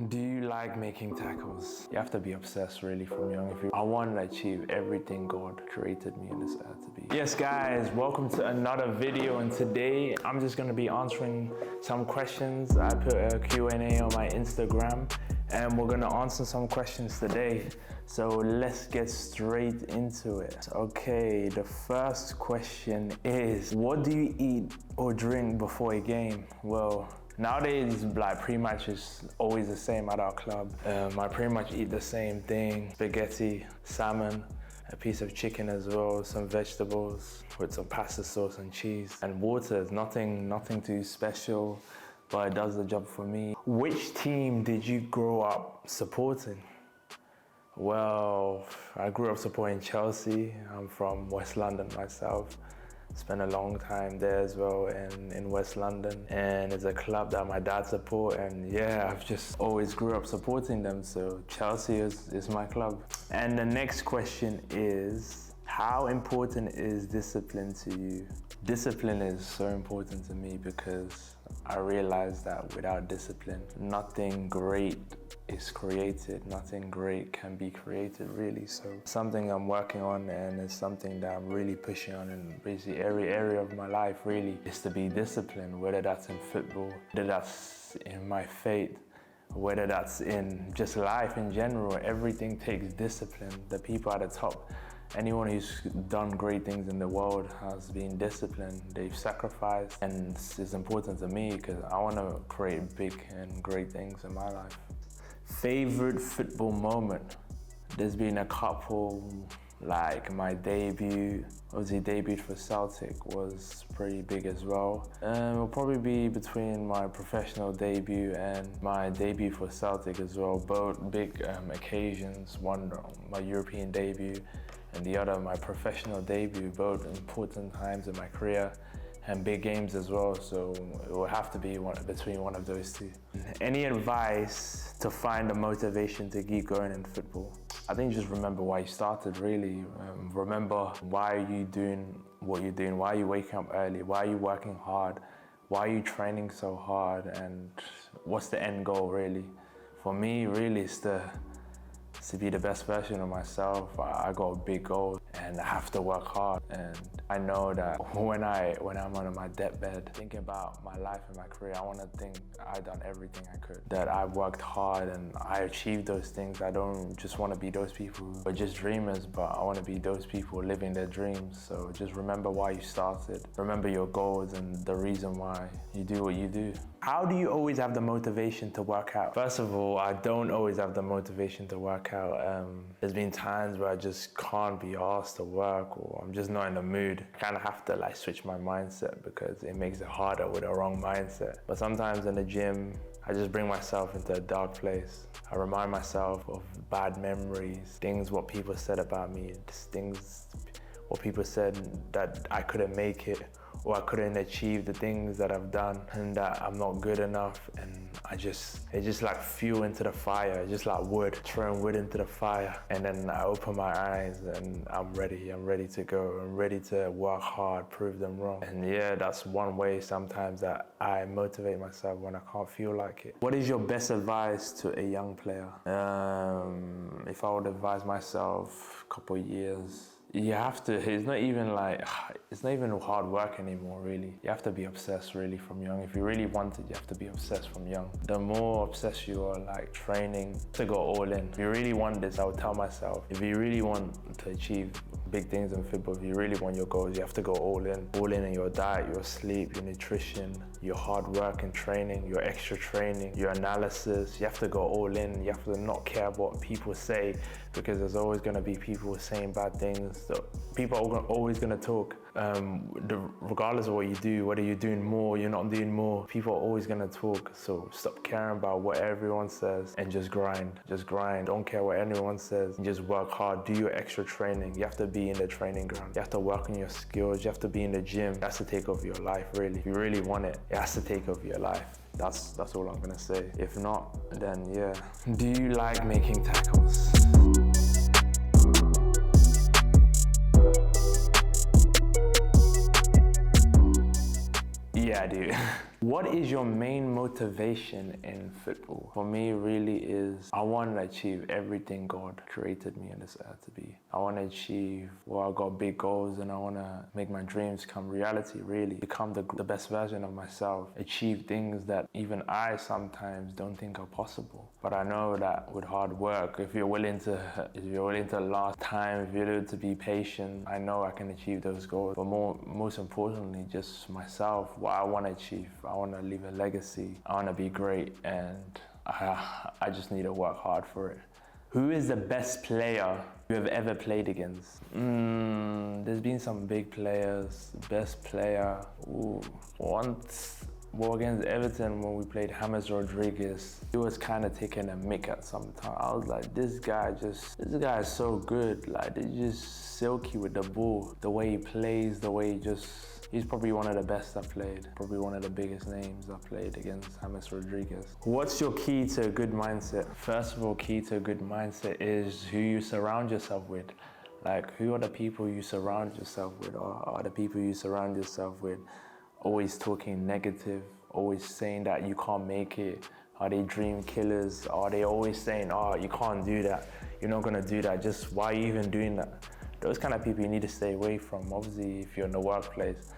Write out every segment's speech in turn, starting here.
Do you like making tackles? You have to be obsessed really from young. I want to achieve everything God created me on this earth to be. Yes guys, welcome to another video, and today I'm just going to be answering some questions. I put a Q&A on my Instagram and we're going to answer some questions today. So let's get straight into it. Okay, the first question is, what do you eat or drink before a game? Well, nowadays, like, pretty much is always the same at our club. I pretty much eat the same thing: spaghetti, salmon, a piece of chicken as well, some vegetables with some pasta sauce and cheese, and water. Nothing too special, but it does the job for me. Which team did you grow up supporting? Well, I grew up supporting Chelsea. I'm from West London myself. Spent a long time there as well in West London, and it's a club that my dad supports, and yeah, I've just always grew up supporting them, so Chelsea is my club. And the next question is, how important is discipline to you? Discipline is so important to me because I realized that without discipline, nothing great is created. Nothing great can be created, really. So something I'm working on, and it's something that I'm really pushing on in basically every area of my life, really, is to be disciplined, whether that's in football, whether that's in my faith, whether that's in just life in general. Everything takes discipline. The people at the top, anyone who's done great things in the world, has been disciplined. They've sacrificed, and it's important to me because I want to create big and great things in my life. Favorite football moment? There's been a couple, like my debut. Obviously, debuted for Celtic was pretty big as well. It'll probably be between my professional debut and my debut for Celtic as well. Both big occasions. One, my European debut, and the other, my professional debut. Both important times in my career and big games as well, so it will have to be between one of those two. Any advice to find the motivation to keep going in football? I think just remember why you started, really. Remember, why are you doing what you're doing? Why are you waking up early? Why are you working hard? Why are you training so hard? And what's the end goal, really? For me, really, it's to be the best version of myself. I got a big goal and I have to work hard. And I know that when I'm on my deathbed thinking about my life and my career, I want to think I've done everything I could, that I worked hard and I achieved those things. I don't just want to be those people who are just dreamers, but I want to be those people living their dreams. So just remember why you started, remember your goals and the reason why you do what you do. How do you always have the motivation to work out? First of all, I don't always have the motivation to work out. There's been times where I just can't be asked to work, or I'm just not in the mood. I kind of have to switch my mindset because it makes it harder with a wrong mindset. But sometimes in the gym, I just bring myself into a dark place. I remind myself of bad memories, things what people said about me, things what people said that I couldn't make it, or I couldn't achieve the things that I've done, and that I'm not good enough. And it's just like fuel into the fire, just like wood, throwing wood into the fire. And then I open my eyes and I'm ready to go. I'm ready to work hard, prove them wrong. And yeah, that's one way sometimes that I motivate myself when I can't feel like it. What is your best advice to a young player? If I would advise myself a couple of years, you have to, it's not even hard work anymore, really. You have to be obsessed really from young. If you really want it, you have to be obsessed from young. The more obsessed you are, training, to go all in. If you really want this, I would tell myself, if you really want to achieve big things in football, if you really want your goals, you have to go all in. All in your diet, your sleep, your nutrition, your hard work and training, your extra training, your analysis. You have to go all in. You have to not care what people say, because there's always going to be people saying bad things. So people are always going to talk, regardless of what you do, whether you're doing more, you're not doing more, people are always going to talk. So stop caring about what everyone says and just grind. Just grind. Don't care what anyone says. Just work hard. Do your extra training. You have to be in the training ground. You have to work on your skills. You have to be in the gym. It has to take over your life, really. If you really want it, it has to take over your life. That's all I'm going to say. If not, then yeah. Do you like making tackles? Yeah, I do. What is your main motivation in football? For me, really is I want to achieve everything God created me on this earth to be. I want to achieve, I got big goals and I want to make my dreams come reality, really. Become the best version of myself. Achieve things that even I sometimes don't think are possible. But I know that with hard work, if you're willing to last time, if you're willing to be patient, I know I can achieve those goals. But most importantly, just myself, what I want to achieve. I want to leave a legacy. I want to be great, and I just need to work hard for it. Who is the best player you have ever played against? There's been some big players. Best player, once, against Everton when we played James Rodriguez, he was kind of taking a mick at some time. I was like, this guy is so good. Like, he's just silky with the ball. The way he plays, the way he's probably one of the best I've played. Probably one of the biggest names I've played against James Rodriguez. What's your key to a good mindset? First of all, key to a good mindset is who you surround yourself with. Like, who are the people you surround yourself with? Or are the people you surround yourself with always talking negative, always saying that you can't make it? Are they dream killers? Are they always saying, oh, you can't do that, you're not gonna do that, just why are you even doing that? Those kind of people you need to stay away from. Obviously, if you're in the workplace,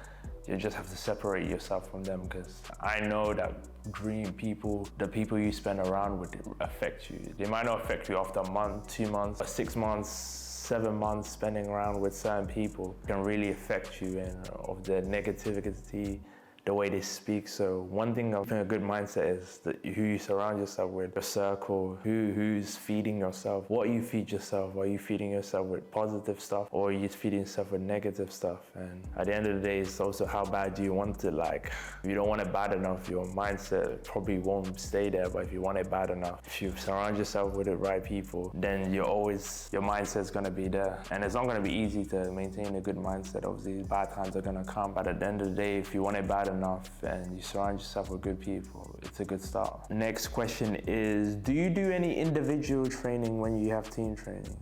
you just have to separate yourself from them, because I know that dream people, the people you spend around with, affect you. They might not affect you after a month, 2 months, but 6 months, 7 months spending around with certain people can really affect you, and of the negativity, the way they speak. So one thing of a good mindset is that who you surround yourself with, your circle, who's feeding yourself. What you feed yourself, are you feeding yourself with positive stuff, or are you feeding yourself with negative stuff? And at the end of the day, it's also how bad do you want it. Like, if you don't want it bad enough, your mindset probably won't stay there. But if you want it bad enough, if you surround yourself with the right people, then your mindset's gonna be there. And it's not gonna be easy to maintain a good mindset. Obviously, bad times are gonna come, but at the end of the day, if you want it bad enough and you surround yourself with good people, it's a good start. Next question is, do you do any individual training when you have team training?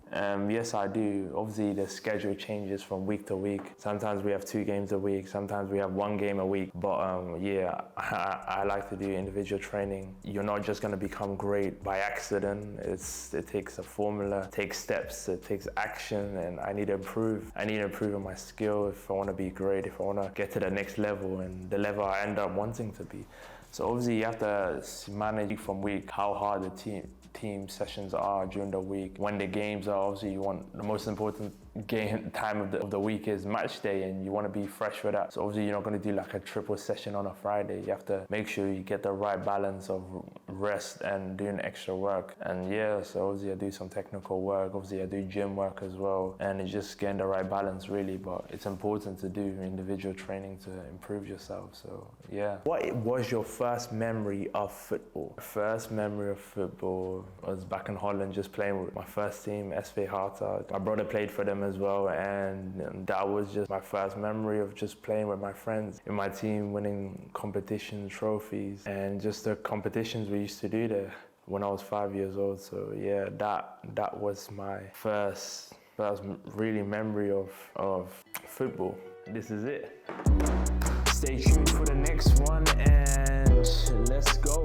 Yes, I do. Obviously, the schedule changes from week to week. Sometimes we have 2 games a week, sometimes we have 1 game a week. But yeah, I like to do individual training. You're not just gonna become great by accident. It takes a formula, it takes steps, it takes action, and I need to improve. I need to improve on my skill if I wanna be great, if I wanna get to the next level and the level I end up wanting to be. So obviously you have to manage week from week how hard the team sessions are during the week. When the games are, obviously you want the most important game time of the week is match day, and you want to be fresh for that. So obviously you're not going to do like a triple session on a Friday. You have to make sure you get the right balance of rest and doing extra work. And yeah, so obviously I do some technical work, obviously I do gym work as well, and it's just getting the right balance really. But it's important to do individual training to improve yourself. So yeah. What was your first memory of football? First memory of football was back in Holland, just playing with my first team, SV Harta. My brother played for them as well, and that was just my first memory of just playing with my friends in my team, winning competition trophies, and just the competitions we used to do there when I was 5 years old. So yeah, that was my first really memory of football. This is it. Stay tuned for the next one, and let's go.